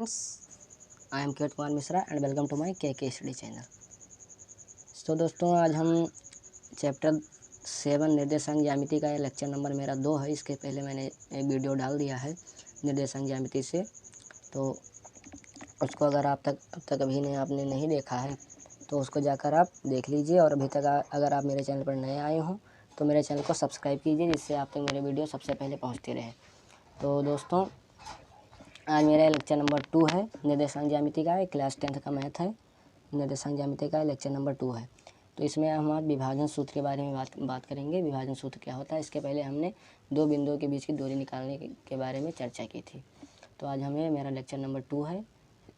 I am Kirat Kumar Mishra and welcome to my K study channel. तो दोस्तों, आज हम चैप्टर 7 निर्देशांक ज्यामिति का लेक्चर नंबर मेरा 2 है। इसके पहले मैंने एक वीडियो डाल दिया है निर्देशांक ज्यामिति से, तो उसको अगर अब तक अभी आपने नहीं देखा है तो उसको जाकर आप देख लीजिए। और अभी तक अगर आप मेरे चैनल पर नए आए हों तो मेरे चैनल को सब्सक्राइब कीजिए, जिससे आप तक मेरे वीडियो सबसे पहले पहुँचते रहे। तो दोस्तों, आज मेरा लेक्चर नंबर 2 है निर्देशांक ज्यामिति का। क्लास 10th का मैथ है, निर्देशांक ज्यामिति का लेक्चर नंबर 2 है। तो इसमें हम आज विभाजन सूत्र के बारे में बात करेंगे। विभाजन सूत्र क्या होता है, इसके पहले हमने दो बिंदुओं के बीच की दूरी निकालने के बारे में चर्चा की थी। तो आज मेरा लेक्चर नंबर 2 है,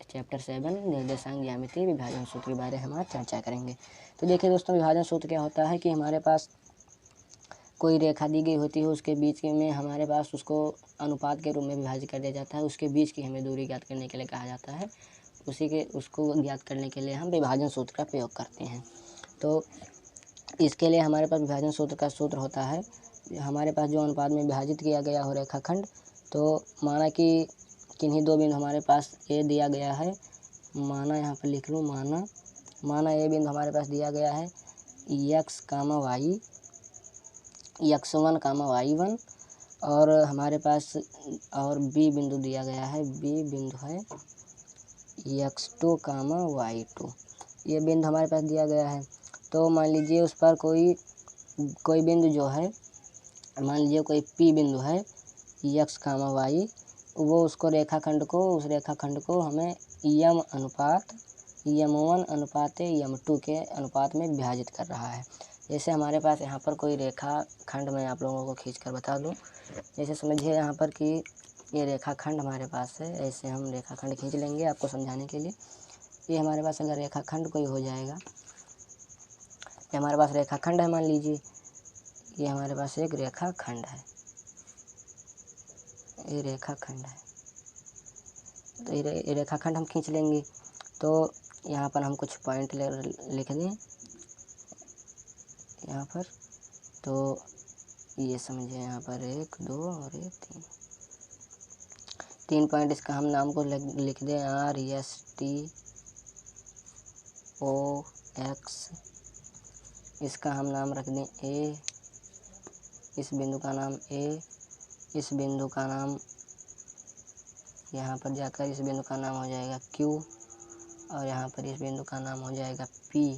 चैप्टर 7 निर्देशांक ज्यामिति विभाजन सूत्र के बारे में हम आज चर्चा करेंगे। तो देखिए दोस्तों, विभाजन सूत्र क्या होता है कि हमारे पास कोई रेखा दी गई होती है, उसके बीच में हमारे पास उसको अनुपात के रूप में विभाजित कर दिया जाता है। उसके बीच की हमें दूरी ज्ञात करने के लिए कहा जाता है। उसको ज्ञात करने के लिए हम विभाजन सूत्र का प्रयोग करते हैं। तो इसके लिए हमारे पास विभाजन सूत्र का सूत्र होता है, हमारे पास जो अनुपात में विभाजित किया गया हो रेखाखंड। तो माना कि किन्हीं दो बिंदु हमारे पास ए दिया गया है, माना यहाँ पर लिख लूँ, माना ए बिंदु हमारे पास दिया गया है x, y, x1, y1, और हमारे पास और बी बिंदु दिया गया है, बी बिंदु है x2, y2। ये बिंदु हमारे पास दिया गया है। तो मान लीजिए उस पर कोई बिंदु जो है, मान लीजिए कोई P बिंदु है x, y, वो उस रेखाखंड को हमें यम अनुपात यम1 अनुपात यम2 के अनुपात में विभाजित कर रहा है। जैसे हमारे पास यहाँ पर कोई रेखाखंड मैं आप लोगों को खींच कर बता दूँ। जैसे समझिए यहाँ पर कि ये रेखाखंड हमारे पास है, ऐसे हम रेखाखंड खींच लेंगे आपको समझाने के लिए। ये हमारे पास अगर रेखाखंड कोई हो जाएगा, ये हमारे पास रेखाखंड है, मान लीजिए ये हमारे पास एक रेखाखंड है, ये रेखाखंड है। तो ये रेखाखंड हम खींच लेंगे। तो यहाँ पर हम कुछ पॉइंट लिख दें यहाँ पर। तो ये समझिए यहाँ पर 1, 2 और ये 3 पॉइंट। इसका हम नाम को लिख दें RSTOX। इसका हम नाम रख दें A, इस बिंदु का नाम A, इस बिंदु का नाम यहाँ पर जाकर इस बिंदु का नाम हो जाएगा Q, और यहाँ पर इस बिंदु का नाम हो जाएगा P,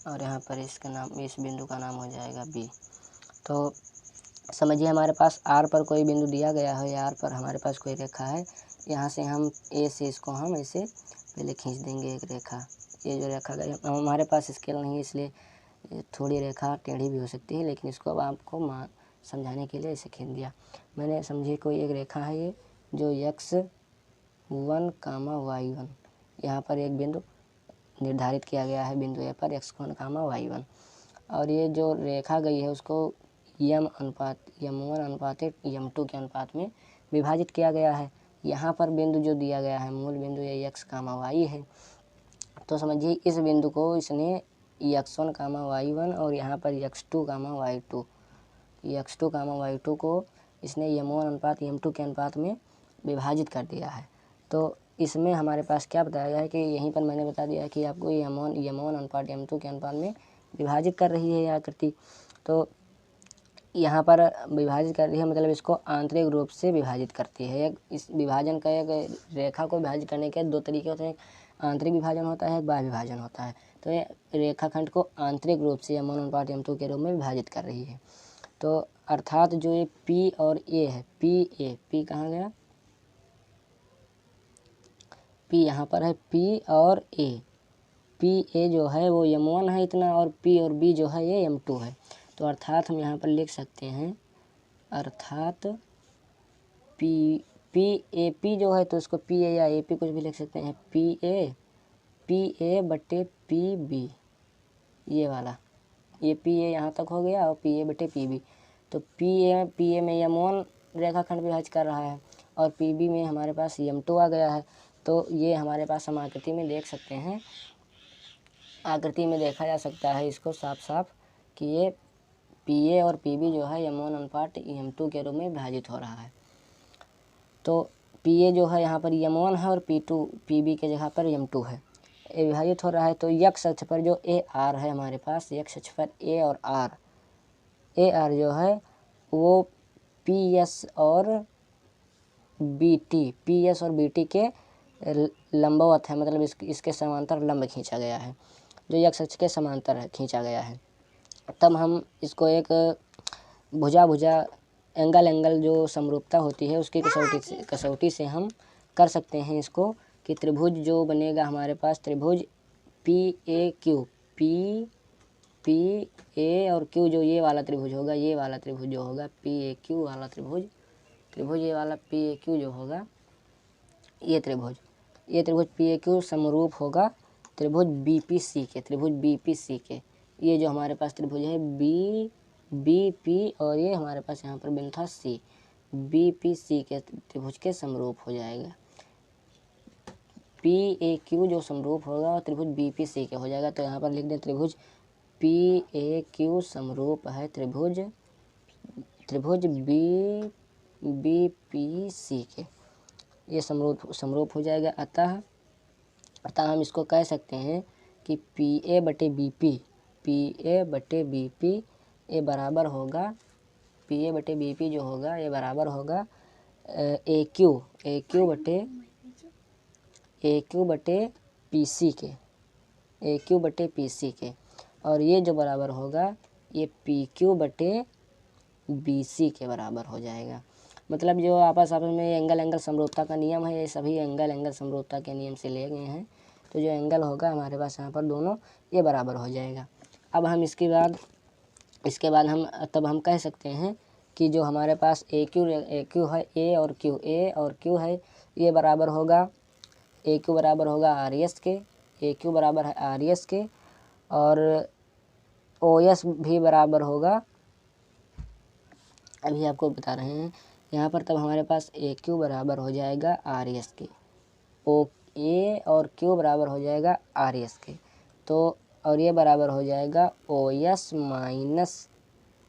और यहाँ पर इस बिंदु का नाम हो जाएगा B। तो समझिए हमारे पास R पर कोई बिंदु दिया गया है, R पर हमारे पास कोई रेखा है। यहाँ से हम A से इसको हम ऐसे पहले खींच देंगे एक रेखा। ये जो रेखा हमारे पास स्केल नहीं है, इसलिए थोड़ी रेखा टेढ़ी भी हो सकती है, लेकिन इसको अब आपको समझाने के लिए ऐसे खींच दिया मैंने। समझिए कोई एक रेखा है ये जो x1, y1, यहाँ पर एक बिंदु निर्धारित किया गया है, बिंदु ए पर x1, y1, और ये जो रेखा गई है उसको यम1 अनुपात यम2 के अनुपात में विभाजित किया गया है। यहाँ पर बिंदु जो दिया गया है, मूल बिंदु ये x, y है। तो समझिए इस बिंदु को इसने x1, y1 और यहाँ पर x2, y2 को इसने यम1 अनुपात यम2 के अनुपात में विभाजित कर दिया है। तो इसमें हमारे पास क्या बताया गया है कि यहीं पर मैंने बता दिया है कि आपको यम1 अनुपात यम2 के अनुपात में विभाजित कर रही है यह आकृति। तो यहाँ पर विभाजित कर रही है मतलब इसको आंतरिक रूप से विभाजित करती है। इस विभाजन का एक रेखा को विभाजित करने के 2 तरीके होते हैं, आंतरिक विभाजन होता है, बाह्य विभाजन होता है। तो ये रेखाखंड को आंतरिक रूप से यम1 अनुपात यम2 के रूप में विभाजित कर रही है। तो अर्थात जो ये P और A है, P कहाँ गया, P यहाँ पर है, P और A जो है वो यम1 है इतना, और P और B जो है ये यम2 है। तो अर्थात हम यहाँ पर लिख सकते हैं, अर्थात P जो है तो इसको PA या AP कुछ भी लिख सकते हैं, PA बटे PB, ये वाला, ये PA यहाँ तक हो गया और PA बटे PB। तो PA में यम1 रेखाखंड विभाजित कर रहा है और PB में हमारे पास यम2 आ गया है। तो ये हमारे पास हम आकृति में देख सकते हैं, आकृति में देखा जा सकता है इसको साफ साफ कि ये PA और PB जो है यम1 अनुपात यम2 के रूप में विभाजित हो रहा है। तो पी ए जो है यहाँ पर M1 है और पी बी के जगह पर M2 है। ए विभाजित हो रहा है तो यक्स अक्ष पर जो ए आर है हमारे पास, यक्स अक्ष पर ए आर जो है वो पी एस और बी टी के लंबवत है, मतलब इसके समांतर लंब खींचा गया है, जो यक्स अक्ष के समांतर है खींचा गया है। तब हम इसको एक भुजा एंगल जो समरूपता होती है उसकी कसौटी से हम कर सकते हैं इसको, कि त्रिभुज जो बनेगा हमारे पास, त्रिभुज पी ए और क्यू, जो ये वाला त्रिभुज होगा, ये वाला त्रिभुज जो होगा पी ए क्यू वाला त्रिभुज ये वाला पी ए क्यू जो होगा, ये त्रिभुज पी ए क्यू समरूप होगा त्रिभुज बी पी सी के। ये जो हमारे पास त्रिभुज है बी पी और ये हमारे पास यहाँ पर बिंदु था सी, बी पी सी के त्रिभुज के समरूप हो जाएगा। पी ए क्यू जो समरूप होगा त्रिभुज बी पी सी के हो जाएगा। तो यहाँ पर लिख दें त्रिभुज पी ए क्यू समरूप है त्रिभुज बी पी सी के, ये समरूप हो जाएगा। अतः हम इसको कह सकते हैं कि पी ए बटे बी पी ये बराबर होगा, पी ए बटे बी पी जो होगा ये बराबर होगा ए क्यू बटे पी सी के, और ये जो बराबर होगा ये पी क्यू बटे बी सी के बराबर हो जाएगा। मतलब जो आपस में एंगल समरूपता का नियम है, ये सभी एंगल समरूपता के नियम से लिए गए हैं। तो जो एंगल होगा हमारे पास यहाँ पर दोनों ये बराबर हो जाएगा। अब हम इसके बाद हम कह सकते हैं कि जो हमारे पास ए क्यू है, ए और क्यू है, ये बराबर होगा, ए क्यू बराबर होगा आर एस के, ए क्यू बराबर है आर एस के, और ओ एस भी बराबर होगा, अभी आपको बता रहे हैं यहाँ पर। तब हमारे पास ए क्यू बराबर हो जाएगा आर एस के, ओ ए और क्यू बराबर हो जाएगा आर एस के, तो और ये बराबर हो जाएगा O S minus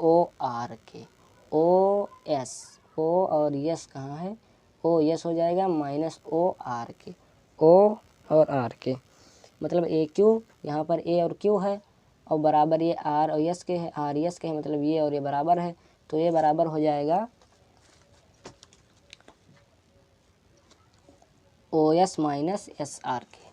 O R के, ओ एस, ओ और एस कहाँ है, ओ एस हो जाएगा माइनस ओ आर के, ओ और आर के, मतलब ए क्यू यहाँ पर ए और क्यू है और बराबर ये आर और एस के है, आर एस के है, मतलब ये और ये बराबर है, तो ये बराबर हो जाएगा O S minus S R के,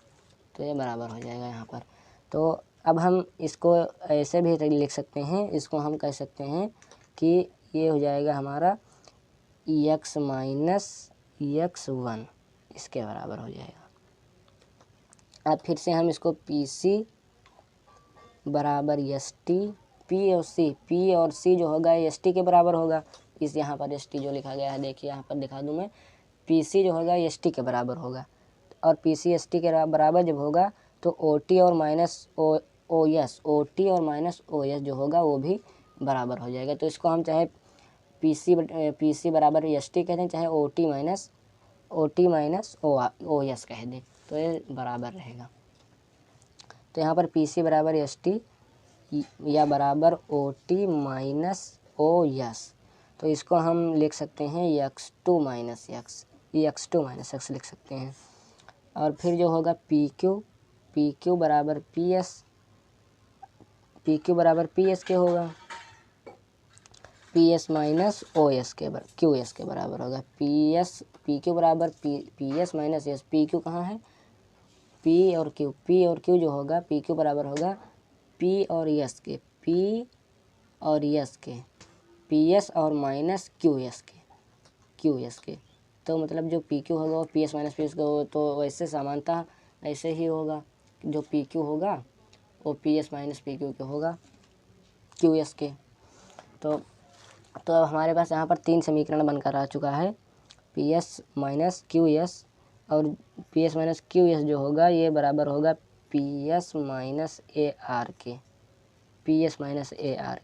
तो ये बराबर हो जाएगा यहाँ पर। तो अब हम इसको ऐसे भी लिख सकते हैं, इसको हम कह सकते हैं कि ये हो जाएगा हमारा x माइनस x1 इसके बराबर हो जाएगा। अब फिर से हम इसको पी सी बराबर एस टी, पी और सी जो होगा एस टी के बराबर होगा। इस यहाँ पर एस टी जो लिखा गया है, देखिए यहाँ पर दिखा दूँ मैं, पी सी जो होगा एस टी के बराबर होगा, और पी सी एस टी के बराबर जब होगा तो ओ टी और माइनस ओ एस जो होगा वो भी बराबर हो जाएगा। तो इसको हम चाहे पी सी बराबर एस टी कह दें, चाहे O T minus O S कह दें, तो ये बराबर रहेगा। तो यहाँ पर पी सी बराबर एस टी या बराबर O T minus O S, तो इसको हम लिख सकते हैं x2 माइनस एक्स लिख सकते हैं। और फिर जो होगा पी क्यू बराबर पी एस के होगा, P S minus O S के क्यू एस के बराबर होगा, पी क्यू बराबर P S minus S, P Q कहाँ है, पी और क्यू जो होगा, पी क्यू बराबर होगा पी और एस के, पी एस और माइनस क्यू एस के, तो मतलब जो पी क्यू होगा वो P S minus P S का, तो वैसे समानतः ऐसे ही होगा, जो पी क्यू होगा वो P S minus P Q के होगा क्यू एस के। तो अब हमारे पास यहाँ पर 3 समीकरण बनकर आ चुका है, P S minus Q S, और P S minus Q S जो होगा ये बराबर होगा P S minus A R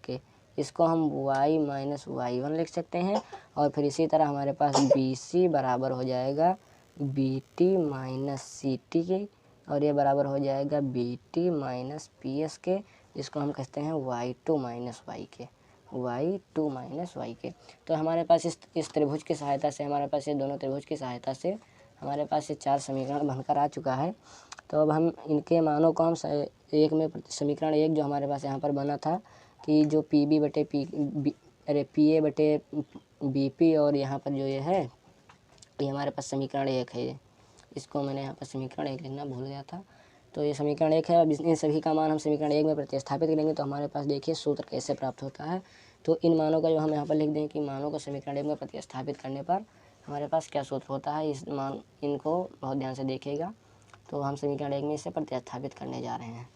K, इसको हम y माइनस y1 लिख सकते हैं। और फिर इसी तरह हमारे पास बी सी बराबर हो जाएगा B T minus C T के, और ये बराबर हो जाएगा B T minus P S के, इसको हम कहते हैं y2 माइनस y के। y2 माइनस y तो हमारे पास इस त्रिभुज की सहायता से, हमारे पास ये दोनों त्रिभुज की सहायता से हमारे पास ये 4 समीकरण बनकर आ चुका है। तो अब हम इनके मानों को हम एक में समीकरण 1 जो हमारे पास यहाँ पर बना था कि जो PB बटे PA बटे BP और यहाँ पर जो ये है ये हमारे पास समीकरण 1 है। ये इसको मैंने यहाँ पर समीकरण 1 लिखना भूल गया था। तो ये समीकरण 1 है। अब इन सभी का मान हम समीकरण 1 में प्रतिस्थापित करेंगे तो हमारे पास देखिए सूत्र कैसे प्राप्त होता है। तो इन मानों का जो हम यहाँ पर लिख दें कि मानों को समीकरण 1 में प्रतिस्थापित करने पर हमारे पास क्या सूत्र होता है, इस मान इनको बहुत ध्यान से देखिएगा। तो हम समीकरण 1 में इसे प्रतिस्थापित करने जा रहे हैं।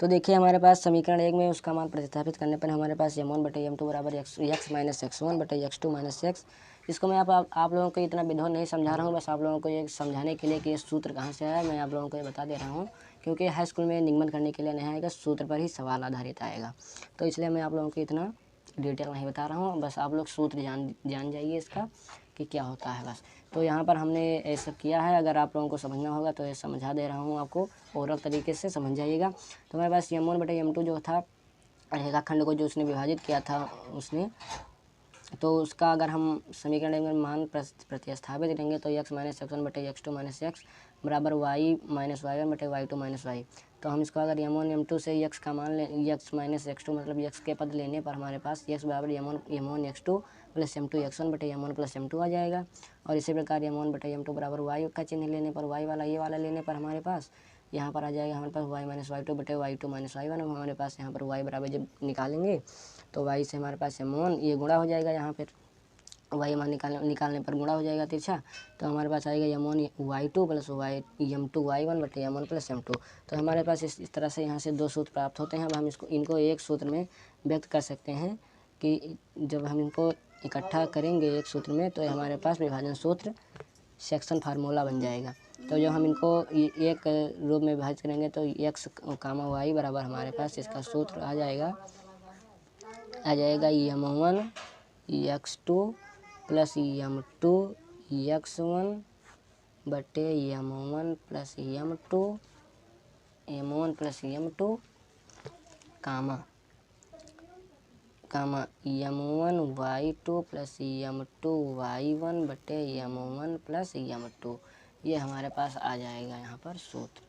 तो देखिए हमारे पास समीकरण 1 में उसका मान प्रतिस्थापित करने पर हमारे पास m1 बटे m2 बराबर x माइनस x1 बटे x2 माइनस x। इसको मैं आप लोगों को इतना विधोर नहीं समझा रहा हूँ, बस आप लोगों को ये समझाने के लिए कि ये सूत्र कहाँ से आया मैं आप लोगों को ये बता दे रहा हूँ, क्योंकि हाई स्कूल में निगमन करने के लिए नहीं आएगा, सूत्र पर ही सवाल आधारित आएगा। तो इसलिए मैं आप लोगों को इतना डिटेल नहीं बता रहा हूँ, बस आप लोग सूत्र जान जाइए इसका कि क्या होता है बस। तो यहाँ पर हमने ऐसा किया है, अगर आप लोगों को समझना होगा तो ये समझा दे रहा हूँ आपको, ओरल तरीके से समझ जाइएगा। तो हमारे पास m1 बटे m2 जो था रेखाखंड को जो उसने विभाजित किया था उसने, तो उसका अगर हम समीकरण में मान प्रतिस्थापित करेंगे तो x माइनस x1 बटे x2 माइनस x बराबर y माइनस y1 बटे y2 माइनस y। तो हम इसको अगर m1 m2 से x का मान लें, x माइनस x2 मतलब x के पद लेने पर हमारे पास x बराबर m1 x2 plus m2 x1 बटे m1 प्लस m2 आ जाएगा। और इसी प्रकार m1 बटे m2 बराबर y का चिन्ह लेने पर y वाला ये वाला लेने पर हमारे पास यहाँ पर आ जाएगा हमारे पास y माइनस y2 बटे y2 माइनस y1। हमारे पास यहाँ पर y बराबर जब निकालेंगे तो y से हमारे पास m1 ये गुणा हो जाएगा, यहाँ पर y मान निकालने पर गुणा हो जाएगा तिरछा। तो हमारे पास आएगा m1 y2 plus m2 y1 बटे m1 प्लस m2। तो हमारे पास इस तरह से यहाँ से दो सूत्र प्राप्त होते हैं। अब हम इनको एक सूत्र में व्यक्त कर सकते हैं कि जब हम इनको इकट्ठा करेंगे एक सूत्र में तो हमारे पास विभाजन सूत्र सेक्शन फार्मूला बन जाएगा। तो जब हम इनको एक रूप में विभाजित करेंगे तो x कामा y बराबर हमारे पास इसका सूत्र आ जाएगा m1 x2 plus m2 x1 बटे m1 प्लस m2 कामा m1 y2 plus m2 y1 बटे m1 प्लस m2। ये हमारे पास आ जाएगा, यहाँ पर सूत्र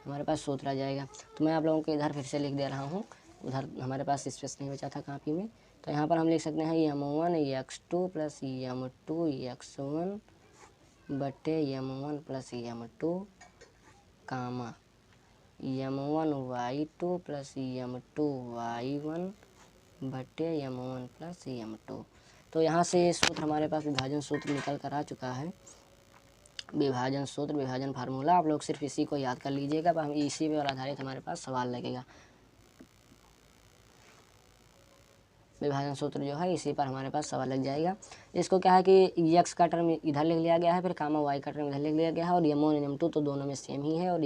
हमारे पास सूत्र आ जाएगा। तो मैं आप लोगों को इधर फिर से लिख दे रहा हूँ, उधर हमारे पास स्पेस नहीं बचा था कापी में। तो यहाँ पर हम लिख सकते हैं m1 x2 plus m2 x1 बटे m1 प्लस m2 कामा m1 y2 plus m2 y1 बटे m1 प्लस m2। तो यहाँ से सूत्र हमारे पास विभाजन सूत्र निकल कर आ चुका है। विभाजन सूत्र, विभाजन फार्मूला, आप लोग सिर्फ इसी को याद कर लीजिएगा। हम इसी पर आधारित हमारे पास सवाल लगेगा। विभाजन सूत्र जो है इसी पर हमारे पास सवाल लग जाएगा। इसको क्या है कि x का टर्म इधर लिख लिया गया है, फिर कामा y का टर्म इधर लिख लिया गया है, और m1 m2 तो दोनों में सेम ही है। और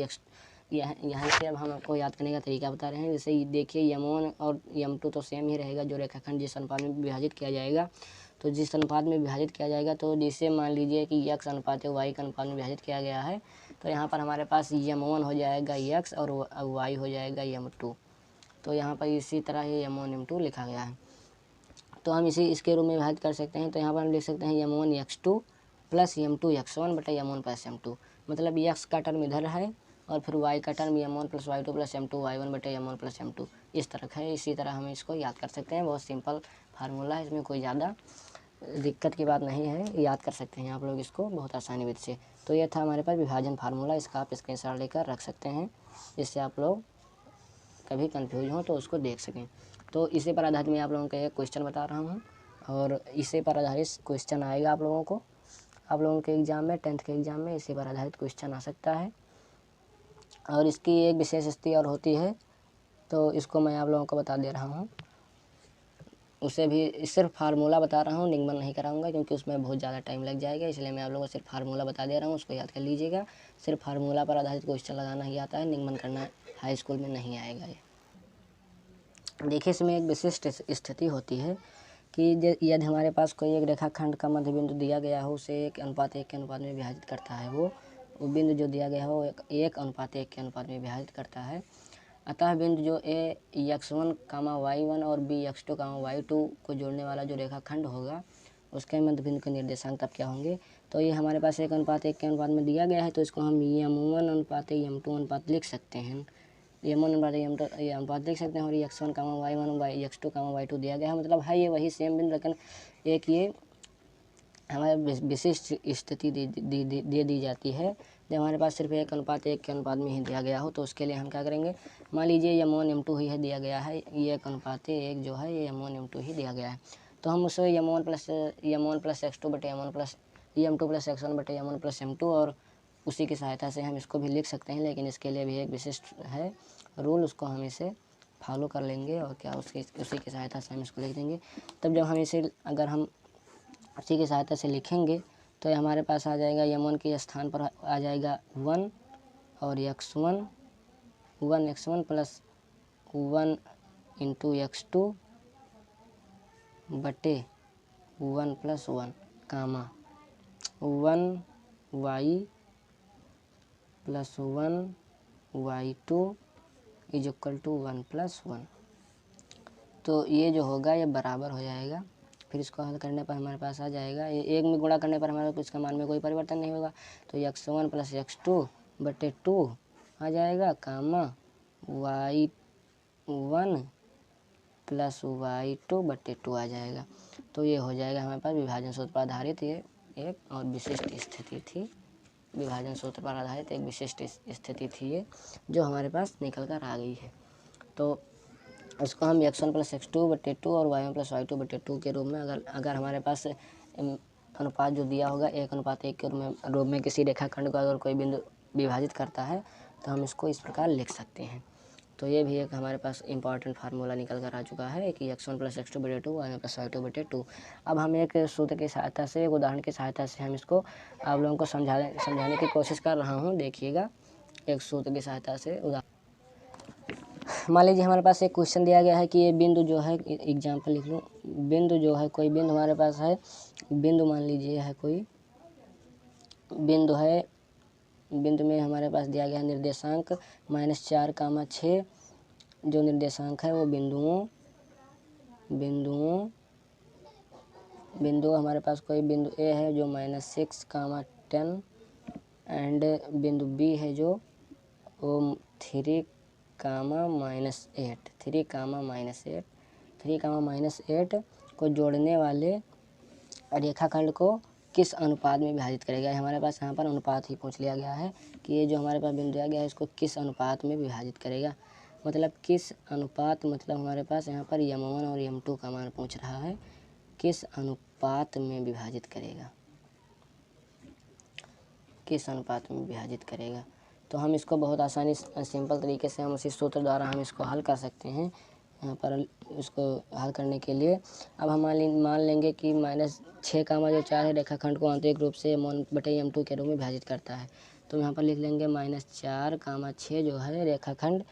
यहाँ से अब हम आपको याद करने का तरीका बता रहे हैं। जैसे देखिए m1 और m2 तो सेम ही रहेगा, जो रेखाखंड जिस अनुपात में विभाजित किया जाएगा, तो जिस अनुपात में विभाजित किया जाएगा, तो जिसे मान लीजिए कि x अनुपात y का अनुपात में विभाजित किया गया है, तो यहाँ पर हमारे पास m1 हो जाएगा x और y हो जाएगा m2। तो यहाँ पर इसी तरह ही m1 m2 लिखा गया है। तो हम इसके रूप में विभाजित कर सकते हैं। तो यहाँ पर हम लिख सकते हैं m1 x2 plus m2 x1 बटे m1 प्लस m2। मतलब x का टर्म इधर है और फिर y का term m1 plus y2 plus m2 y1 बटे m1 प्लस m2 इस तरह है। इसी तरह हम इसको याद कर सकते हैं। बहुत सिंपल फार्मूला है, इसमें कोई ज़्यादा दिक्कत की बात नहीं है, याद कर सकते हैं आप लोग इसको बहुत आसानी विधि से। तो ये था हमारे पास विभाजन फार्मूला, इसका आप स्क्रीनशॉट लेकर रख सकते हैं, जिससे आप लोग कभी कंफ्यूज हो तो उसको देख सकें। तो इसी पर आधारित मैं आप लोगों को एक क्वेश्चन बता रहा हूँ, और इसी पर आधारित क्वेश्चन आएगा आप लोगों के एग्ज़ाम में, 10th के एग्ज़ाम में इसी पर आधारित क्वेश्चन आ सकता है। और इसकी एक विशेष स्थिति और होती है, तो इसको मैं आप लोगों को बता दे रहा हूँ। उसे भी सिर्फ फार्मूला बता रहा हूँ, निगमन नहीं कराऊंगा क्योंकि उसमें बहुत ज़्यादा टाइम लग जाएगा, इसलिए मैं आप लोगों को सिर्फ फार्मूला बता दे रहा हूँ, उसको याद कर लीजिएगा। सिर्फ फार्मूला पर आधारित क्वेश्चन लगाना ही आता है, निगमन करना हाई स्कूल में नहीं आएगा। ये देखिए, इसमें एक विशिष्ट स्थिति होती है कि यदि हमारे पास कोई एक रेखाखंड का मध्य बिंदु दिया गया हो, उसे 1:1 के अनुपात में विभाजित करता है। वो बिंदु जो दिया गया हो 1:1 के अनुपात में विभाजित करता है। अतः बिंदु जो ए x1 कामा y1 और b x2 कामा y2 को जोड़ने वाला जो रेखाखंड होगा उसके मध्य बिंदु के निर्देशांक तब क्या होंगे। तो ये हमारे पास 1:1 के अनुपात में दिया गया है, तो इसको हम m1 अनुपात m2 अनुपात लिख सकते हैं। m1 अनुपात m2 ये अनुपात लिख सकते हैं। और x1 कामा y1 x2 कामा y2 दिया गया है, मतलब है ये वही सेम बिंदु, लेकिन एक ये हमारे विशिष्ट स्थिति दे दी जाती है जब हमारे पास सिर्फ 1:1 के अनुपात में ही दिया गया हो। तो उसके लिए हम क्या करेंगे, मान लीजिए m1 m2 ही है दिया गया है, ये 1:1 जो है ये m1 m2 ही दिया गया है, तो हम उसे m1 प्लस x2 बटे m1 plus m2 plus x1 बटे m1 प्लस m2 और उसी की सहायता से हम इसको भी लिख सकते हैं। लेकिन इसके लिए भी एक विशिष्ट है रूल, उसको हम इसे फॉलो कर लेंगे और क्या उसी की सहायता से हम इसको लिख देंगे। तब जब हम इसे अगर हम उसी की सहायता से लिखेंगे तो हमारे पास आ जाएगा m1 के स्थान पर आ जाएगा 1 और x1 प्लस 1 इंटू x2 बटे 1 plus 1 comma 1y plus 1y2 is equal to 1 plus 1। तो ये जो होगा ये बराबर हो जाएगा। फिर इसको हल करने पर हमारे पास आ जाएगा, ये एक में गुणा करने पर हमारे पास इसका मान में कोई परिवर्तन नहीं होगा, तो x1 प्लस x2 बटे 2 आ जाएगा कामा y1 प्लस y2 बटे 2 आ जाएगा। तो ये हो जाएगा हमारे पास विभाजन सूत्र पर आधारित ये एक और विशिष्ट स्थिति थी, विभाजन सूत्र पर आधारित एक विशिष्ट स्थिति थी ये जो हमारे पास निकल कर आ गई है। तो इसको हम x1 प्लस x2 बटे 2 और y1 प्लस y2 बटे 2 के रूप में अगर हमारे पास अनुपात जो दिया होगा 1:1 के रूप में किसी रेखाखंड को अगर कोई बिंदु विभाजित करता है तो हम इसको इस प्रकार लिख सकते हैं। तो ये भी एक हमारे पास इंपॉर्टेंट फार्मूला निकल कर आ चुका है कि x1 प्लस x2 बटे 2 y1 प्लस y2 बटे 2। अब हम एक सूत्र की सहायता से, एक उदाहरण की सहायता से हम इसको आप लोगों को समझाने की कोशिश कर रहा हूँ। देखिएगा, एक सूत्र की सहायता से मान लीजिए हमारे पास एक क्वेश्चन दिया गया है कि ये बिंदु जो है, एग्जाम्पल लिख लूँ, बिंदु जो है कोई बिंदु हमारे पास है, बिंदु मान लीजिए है कोई बिंदु है, बिंदु में हमारे पास दिया गया है निर्देशांक -4 कामा 6। जो निर्देशांक है वो बिंदु हमारे पास कोई बिंदु ए है जो -6 कामा 10 एंड बिंदु बी है जो वो 3 कामा -8 को जोड़ने वाले रेखाखंड को किस अनुपात में विभाजित करेगा। हमारे पास यहाँ पर अनुपात ही पूछ लिया गया है कि ये जो हमारे पास बिंदु दिया गया है इसको किस अनुपात में विभाजित करेगा। मतलब किस अनुपात, मतलब हमारे पास यहाँ पर m1 और m2 का मान पूछ रहा है, किस अनुपात में विभाजित करेगा, किस अनुपात में विभाजित करेगा। तो हम इसको बहुत आसानी सिंपल तरीके से हम उसी सूत्र द्वारा हम इसको हल कर सकते हैं। यहाँ पर इसको हल करने के लिए अब हम मान लेंगे कि -6 कामा जो 4 है रेखाखंड को आंतरिक रूप से m1 बटे m2 के रूप में विभाजित करता है। तो यहाँ पर लिख लेंगे -4 कामा 6 जो है रेखाखंड,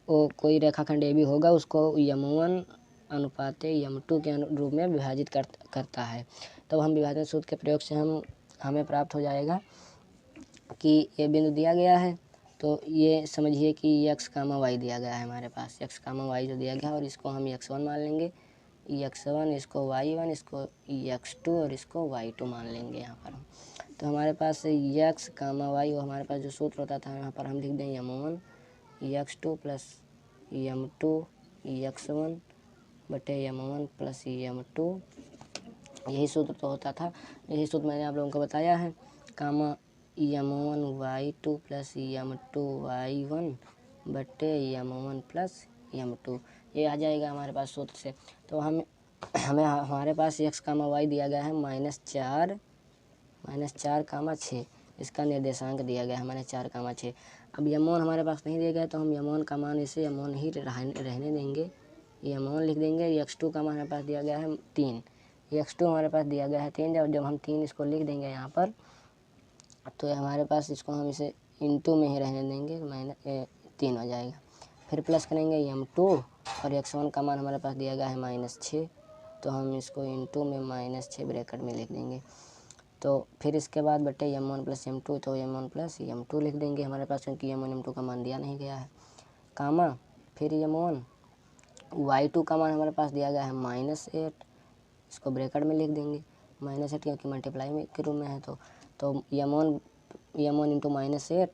वो कोई रेखाखंड ए भी होगा, उसको m1 अनुपात m2 के रूप में विभाजित करता है। तब हम विभाजन सूत्र के प्रयोग से हमें प्राप्त हो जाएगा कि ये बिंदु दिया गया है, तो ये समझिए कि x कामा y दिया गया है हमारे पास, x कामा y जो दिया गया है, और इसको हम x1 मान लेंगे, x1 इसको y1 इसको x2 और इसको y2 मान लेंगे यहाँ पर। तो हमारे पास x कामा y वो हमारे पास जो सूत्र होता था यहाँ पर हम लिख देंगे m1 x2 plus m2 x1 बटे m1 प्लस m2, यही सूत्र तो होता था, यही सूत्र मैंने आप लोगों को बताया है। कामा m1 y2 plus m2 y1 बटे m1 प्लस m2, ये आ जाएगा हमारे पास सूत्र से। तो हमें हमारे पास x कामा y दिया गया है -4 कामा 6, इसका निर्देशांक दिया गया है -4 कामा 6। अब m1 हमारे पास नहीं दिया गया तो हम m1 का मान इसे m1 ही रहने देंगे, m1 लिख देंगे। x2 का मान हमारे पास दिया गया है 3, x2 हमारे पास दिया गया है 3, जब हम 3 इसको लिख देंगे यहाँ पर तो हमारे पास इसको हम इसे इंटू में ही रहने देंगे, -3 हो जाएगा। फिर प्लस करेंगे m2 और x1 का मान हमारे पास दिया गया है -6, तो हम इसको इंटू में -6 ब्रैकेट में लिख देंगे। तो फिर इसके बाद बटे m1 प्लस m2, तो m1 प्लस m2 लिख देंगे हमारे पास, क्योंकि m1 m2 का मान दिया नहीं गया है, कामा फिर यम1 y2 का मान हमारे पास दिया गया है -8, इसको ब्रैकेट में लिख देंगे -8 क्योंकि मल्टीप्लाई में के रूप में है। तो यम1 इंटू -8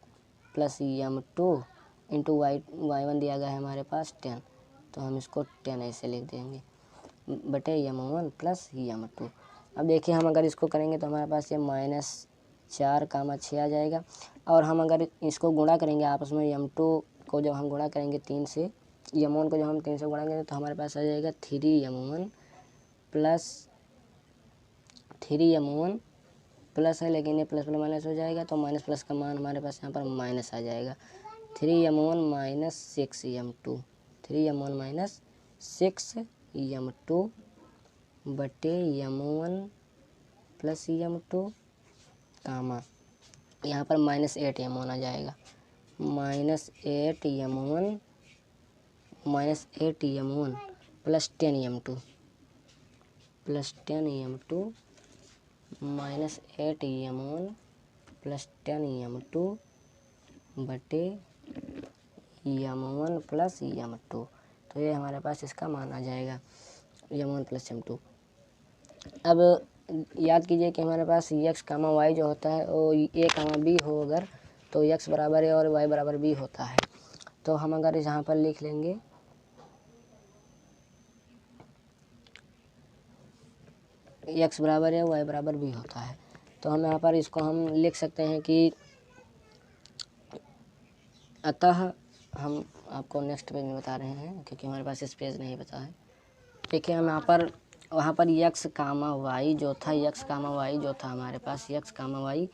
प्लस यम2 इंटू y1 दिया गया है हमारे पास 10, तो हम इसको 10 ऐसे लिख देंगे बटे यम1 प्लस यम2। अब देखिए हम अगर इसको करेंगे तो हमारे पास ये -4, 6 आ जाएगा। और हम अगर इसको गुणा करेंगे आपस में, यम2 को जब हम गुणा करेंगे 3 से, यम1 को जब हम 3 से गुणाएंगे तो हमारे पास आ जाएगा 3m1 प्लस है, लेकिन ये प्लस प्लस माइनस हो जाएगा तो माइनस प्लस का मान हमारे पास यहाँ पर माइनस आ जाएगा। 3m1 minus 6m2, 3m1 minus 6m2 बटे m1 प्लस m2 कामा यहाँ पर -8m1 आ जाएगा, -8m1 plus 10m2 -8m1 plus 10m2 बटे m1 प्लस m2। तो ये हमारे पास इसका मान आ जाएगा m1 प्लस m2। अब याद कीजिए कि हमारे पास x कामा y जो होता है वो a कामा b हो अगर, तो x बराबर है और y बराबर b होता है। तो हम अगर यहाँ पर लिख लेंगे x बराबर है y बराबर b होता है, तो हम यहाँ पर इसको हम लिख सकते हैं कि अतः, हम आपको नेक्स्ट पेज में बता रहे हैं क्योंकि हमारे पास इस पेज नहीं बता है। देखिए हम यहाँ पर वहाँ पर x कामा y जो था, x कामा y जो था हमारे पास, x कामा y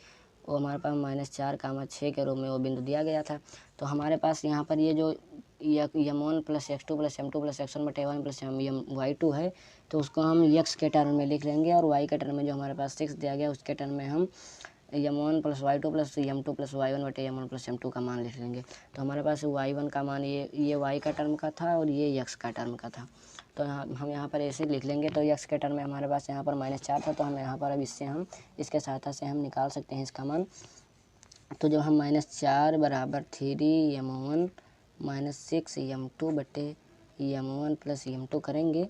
वो हमारे पास -4, 6 के रूप में वो बिंदु दिया गया था। तो हमारे पास यहाँ पर ये जो यम1 plus x2 plus m2 plus x1 बटे y प्लस y2 है, तो उसको हम x के टर्म में लिख लेंगे और y के टर्म में जो हमारे पास 6 दिया गया उसके टर्म में हम यम1 plus y2 plus m2 plus y1 बटे m1 प्लस m2 का मान लिख लेंगे। तो हमारे पास y1 का मान ये y का टर्म का था और ये x का टर्म का था, तो हम यहाँ पर ऐसे लिख लेंगे। तो x के टर्म में हमारे पास यहाँ पर -4 था, तो हम यहाँ पर अब इसके सहायता से हम निकाल सकते हैं इसका मान। तो जब हम -4 बराबर 3m1 -6m2 बटे m1 प्लस m2 करेंगे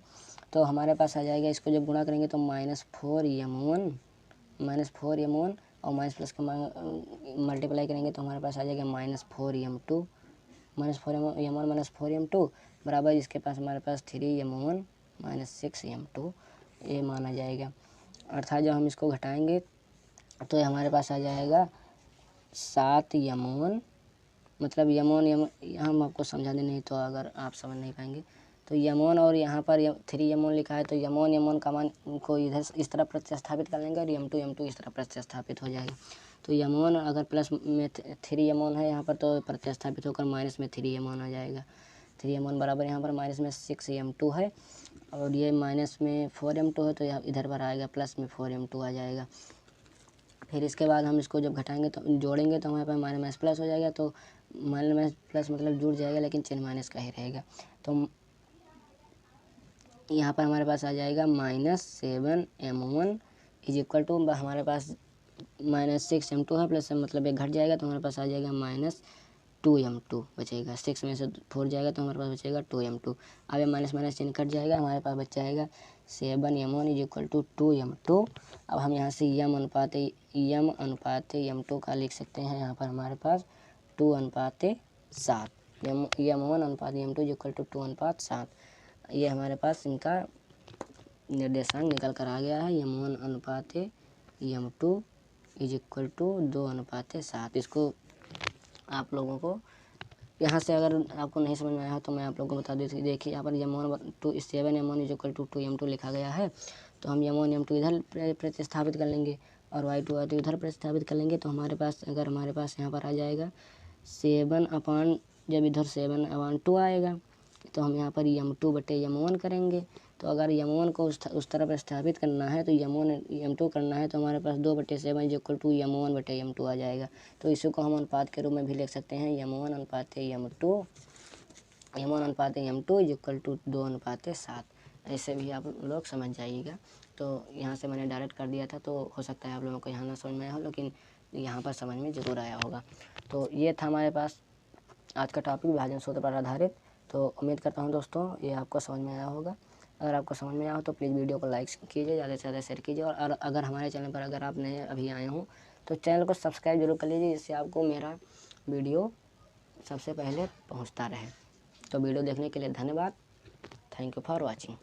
तो हमारे पास आ जाएगा, इसको जब गुणा करेंगे तो -4m1 और माइनस प्लस का मल्टीप्लाई करेंगे तो हमारे पास आ जाएगा -4m2 -4m1 बराबर इसके पास हमारे पास 3m1 -6m2 ये माना जाएगा। अर्थात जब हम इसको घटाएंगे तो हमारे पास आ जाएगा 7m1, मतलब m1 हम आपको समझा दें, नहीं तो अगर आप समझ नहीं पाएंगे तो m1 और यहाँ पर 3m1 लिखा है तो m1 का मान को इधर इस तरफ प्रतिस्थापित कर लेंगे और m2 इस तरफ प्रतिस्थापित हो जाएगा। तो m1 अगर प्लस में 3m1 है यहाँ पर तो प्रतिस्थापित होकर माइनस में 3m1 आ जाएगा। 3m1 बराबर यहाँ पर माइनस में 6m2 है और ये माइनस में 4m2 है, तो यहाँ इधर पर आएगा प्लस में 4m2 आ जाएगा। फिर इसके बाद हम इसको जब घटाएंगे तो जोड़ेंगे तो हमारे पास माइनस प्लस हो जाएगा, तो माइनस प्लस मतलब जुड़ जाएगा लेकिन चिन्ह माइनस का ही रहेगा। तो यहाँ पर हमारे पास आ जाएगा -7m1 इज इक्वल टू, हमारे पास -6m2 है प्लस मतलब एक घट जाएगा तो हमारे पास आ जाएगा -2m2 बचेगा। 6 में से 4 जाएगा तो हमारे पास बचेगा 2m2। अब ये माइनस माइनस चिन्ह कट जाएगा, हमारे पास बच जाएगा 7m1 is equal to 2m2। अब हम यहाँ से यम अनुपात m2 का लिख सकते हैं, यहाँ पर हमारे पास 2:7, यम1 अनुपात m2 इज इक्वल टू 2:7। ये हमारे पास इनका निर्देशांक निकल कर आ गया है, यम1 अनुपात m2 इज इक्वल टू 2:7। इसको आप लोगों को यहाँ से अगर आपको नहीं समझ में आया तो मैं आप लोगों को बता देती। देखिए यहाँ पर m1 7m1 is equal to 2m2 लिखा गया है, तो हम m1 m2 इधर प्रतिस्थापित कर लेंगे और y2 इधर प्रतिस्थापित कर लेंगे। तो हमारे पास अगर हमारे पास यहाँ पर आ जाएगा 7 जब इधर 7/2 आएगा तो हम यहाँ पर m2 बटे m1 करेंगे। तो अगर m1 को उस तरफ स्थापित करना है तो m2 करना है तो हमारे पास 2/7 इज इक्वल टू m1 बटे m2 आ जाएगा। तो इसी को हम अनुपात के रूप में भी लिख सकते हैं, m1 अनुपात m2 इज इक्वल टू 2:7। ऐसे भी आप लोग समझ जाइएगा। तो यहाँ से मैंने डायरेक्ट कर दिया था, तो हो सकता है आप लोगों को यहाँ ना समझ में आया हो, लेकिन यहाँ पर समझ में ज़रूर आया होगा। तो ये था हमारे पास आज का टॉपिक, विभाजन सूत्र पर आधारित। तो उम्मीद करता हूँ दोस्तों ये आपको समझ में आया होगा। अगर आपको समझ में आया हो तो प्लीज़ वीडियो को लाइक कीजिए, ज़्यादा से ज़्यादा शेयर कीजिए, और अगर हमारे चैनल पर अगर आप नए अभी आए हों तो चैनल को सब्सक्राइब जरूर कर लीजिए, जिससे आपको मेरा वीडियो सबसे पहले पहुंचता रहे। तो वीडियो देखने के लिए धन्यवाद। Thank you for watching.